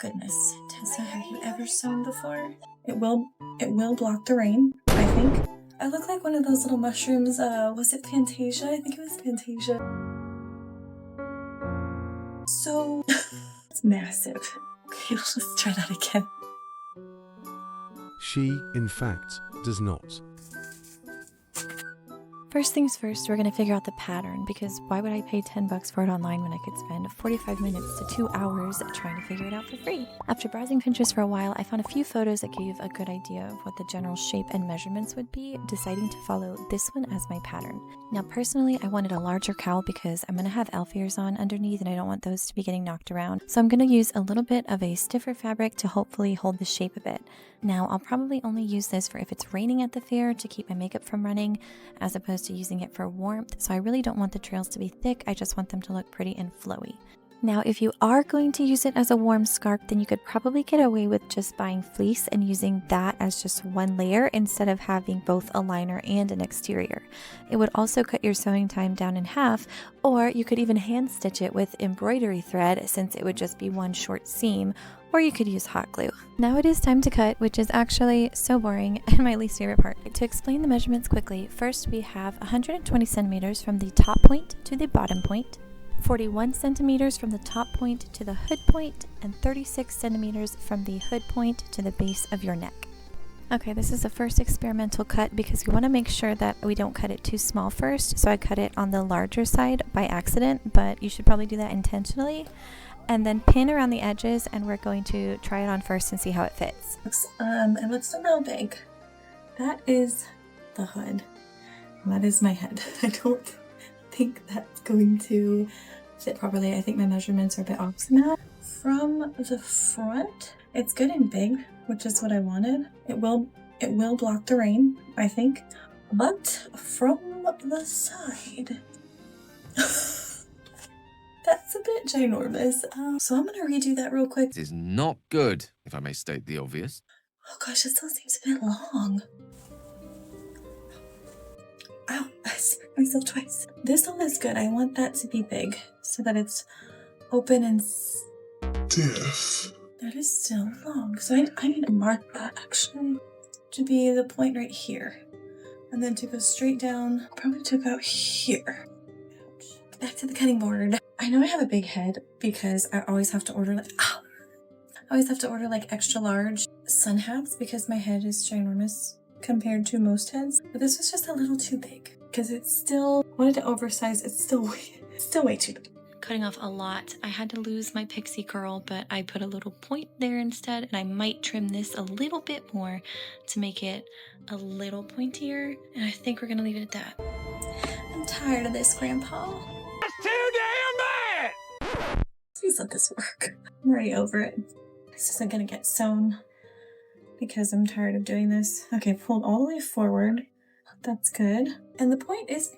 goodness. Tessa, have you ever sewn before? It will block the rain, I think. I look like one of those little mushrooms, was it Fantasia? I think it was Fantasia. So, it's massive. Okay, let's try that again. She, in fact, does not. First things first, we're going to figure out the pattern, because why would I pay 10 bucks for it online when I could spend 45 minutes to 2 hours trying to figure it out for free? After browsing Pinterest for a while, I found a few photos that gave a good idea of what the general shape and measurements would be, deciding to follow this one as my pattern. Now personally, I wanted a larger cowl because I'm going to have elf ears on underneath and I don't want those to be getting knocked around. So I'm going to use a little bit of a stiffer fabric to hopefully hold the shape a bit. Now I'll probably only use this for if it's raining at the fair to keep my makeup from running, as opposed to using it for warmth. So I really don't want the trails to be thick, I just want them to look pretty and flowy. Now, if you are going to use it as a warm scarf, then you could probably get away with just buying fleece and using that as just one layer instead of having both a liner and an exterior. It would also cut your sewing time down in half, or you could even hand stitch it with embroidery thread since it would just be one short seam, or you could use hot glue. Now it is time to cut, which is actually so boring and my least favorite part. To explain the measurements quickly, first we have 120 centimeters from the top point to the bottom point, 41 centimeters from the top point to the hood point, and 36 centimeters from the hood point to the base of your neck. Okay, this is the first experimental cut because we want to make sure that we don't cut it too small first, so I cut it on the larger side by accident, but you should probably do that intentionally. And then pin around the edges, and we're going to try it on first and see how it fits. It looks so real big. That is the hood. That is my head. I don't think that's going to fit properly. I think my measurements are a bit off now. From the front, it's good and big, which is what I wanted. It will block the rain, I think. But from the side, that's a bit ginormous. So I'm gonna redo that real quick. This is not good, if I may state the obvious. Oh gosh, it still seems a bit long. Ow, I smacked myself twice. This one is good. I want that to be big so that it's open and stiff. That is still long. So I need to mark that actually to be the point right here. And then to go straight down, probably to about here. Back to the cutting board. I know I have a big head because I always have to order like extra large sun hats because my head is ginormous compared to most heads, but this was just a little too big because it's still wanted to oversize. It's still way too big. Cutting off a lot. I had to lose my pixie curl, but I put a little point there instead, and I might trim this a little bit more to make it a little pointier, and I think we're gonna leave it at that. I'm tired of this, Grandpa. That's too damn bad! Please let this work. I'm already over it. This isn't gonna get sewn because I'm tired of doing this. Okay, pulled all the way forward. That's good. And the point is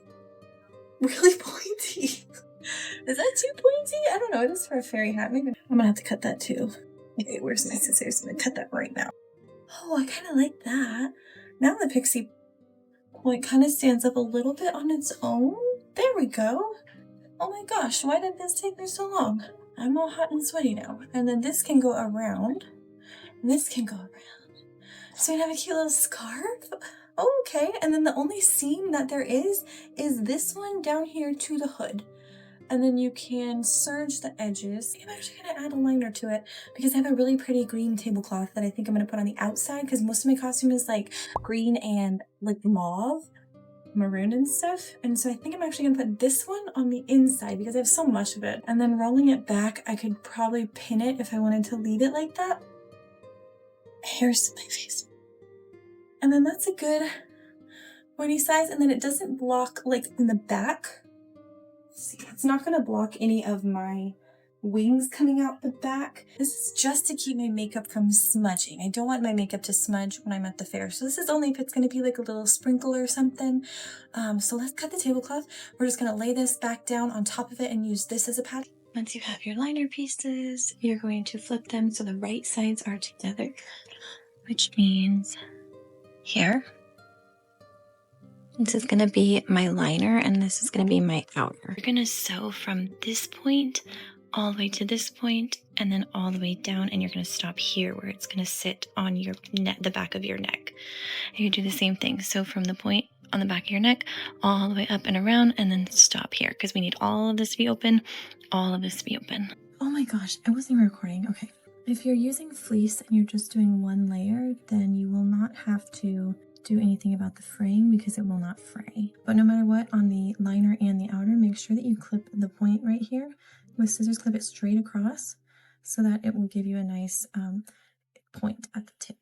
really pointy. Is that too pointy? I don't know. It is for a fairy hat. Maybe I'm gonna have to cut that too. Okay, where's my scissors? I'm gonna cut that right now. Oh, I kind of like that. Now the pixie point kind of stands up a little bit on its own. There we go. Oh my gosh, why did this take me so long? I'm all hot and sweaty now. And then this can go around. And this can go around. So we have a cute little scarf. Oh, okay. And then the only seam that there is this one down here to the hood. And then you can serge the edges. I'm actually going to add a liner to it because I have a really pretty green tablecloth that I think I'm going to put on the outside because most of my costume is like green and like mauve, maroon and stuff. And so I think I'm actually going to put this one on the inside because I have so much of it. And then rolling it back, I could probably pin it if I wanted to leave it like that. Here's my face. And then that's a good pointy size. And then it doesn't block like in the back. See, it's not going to block any of my wings coming out the back. This is just to keep my makeup from smudging. I don't want my makeup to smudge when I'm at the fair. So this is only if it's going to be like a little sprinkle or something. So let's cut the tablecloth. We're just going to lay this back down on top of it and use this as a pad. Once you have your liner pieces, you're going to flip them so the right sides are together, which means here. This is going to be my liner and this is going to be my outer. We're going to sew from this point all the way to this point and then all the way down, and you're going to stop here where it's going to sit on your neck, the back of your neck. And you do the same thing. So from the point on the back of your neck all the way up and around, and then stop here because we need all of this to be open, all of this to be open. Oh my gosh, I wasn't even recording. Okay. If you're using fleece and you're just doing one layer, then you will not have to do anything about the fraying because it will not fray. But no matter what, on the liner and the outer, make sure that you clip the point right here. With scissors, clip it straight across so that it will give you a nice point at the tip.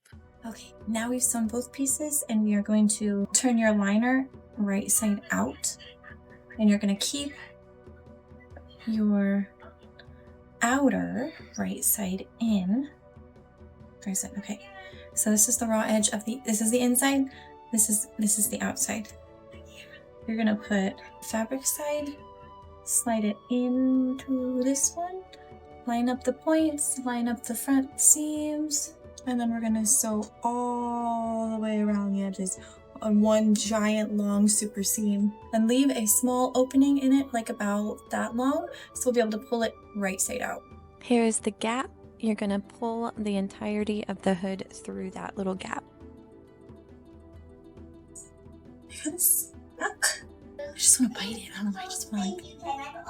Okay, now we've sewn both pieces and we are going to turn your liner right side out, and you're going to keep your outer right side in. Right side, okay. So this is the raw edge of this is the inside, this is the outside. You're gonna put fabric side, slide it into this one, line up the points, line up the front seams, and then we're gonna sew all the way around the edges on one giant long super seam, and leave a small opening in it, like about that long, so we'll be able to pull it right side out. Here's the gap. You're gonna pull the entirety of the hood through that little gap. It's stuck. I just want to bite it. I don't know. I just want to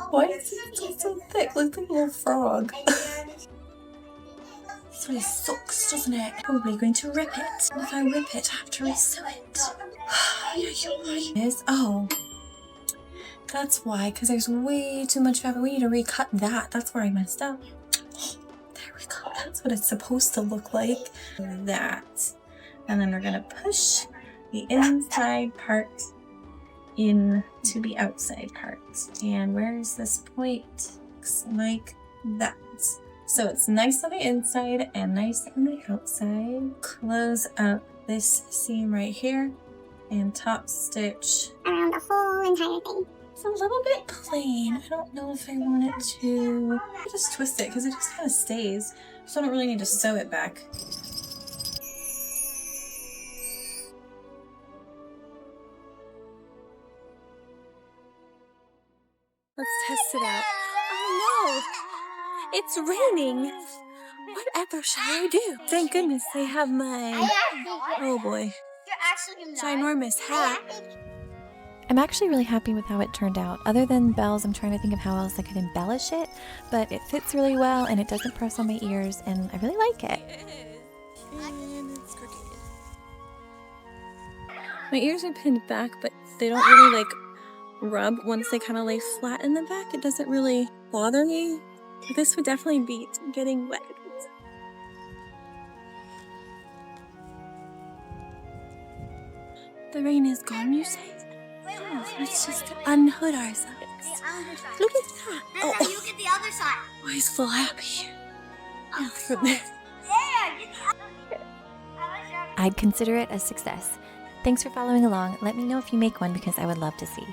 why is it so thick? Looks like a little frog. This really sucks, doesn't it? Probably going to rip it. And if I rip it, I have to resew it. Yeah, you're right. Oh, that's why. Because there's way too much fabric. We need to recut that. That's where I messed up. There we go. That's what it's supposed to look like. That. And then we're going to push the inside part into the outside part. And where's this point? Looks like that. So it's nice on the inside and nice on the outside. Close up this seam right here and top stitch around the whole entire thing. It's a little bit plain. I don't know if I want it to just twist it because it just kind of stays. So I don't really need to sew it back. Let's test it out. Oh no! It's raining! Whatever shall I do? Thank goodness I have my, oh boy, ginormous hat. I'm actually really happy with how it turned out. Other than bells, I'm trying to think of how else I could embellish it, but it fits really well and it doesn't press on my ears and I really like it. My ears are pinned back, but they don't really like rub once they kind of lay flat in the back. It doesn't really bother me. This would definitely beat getting wet. The rain is gone, you say? Oh, let's just unhood ourselves. Look at that. Oh, you get the other side. Oh, he's full happy. Oh, I'd consider it a success. Thanks for following along. Let me know if you make one because I would love to see.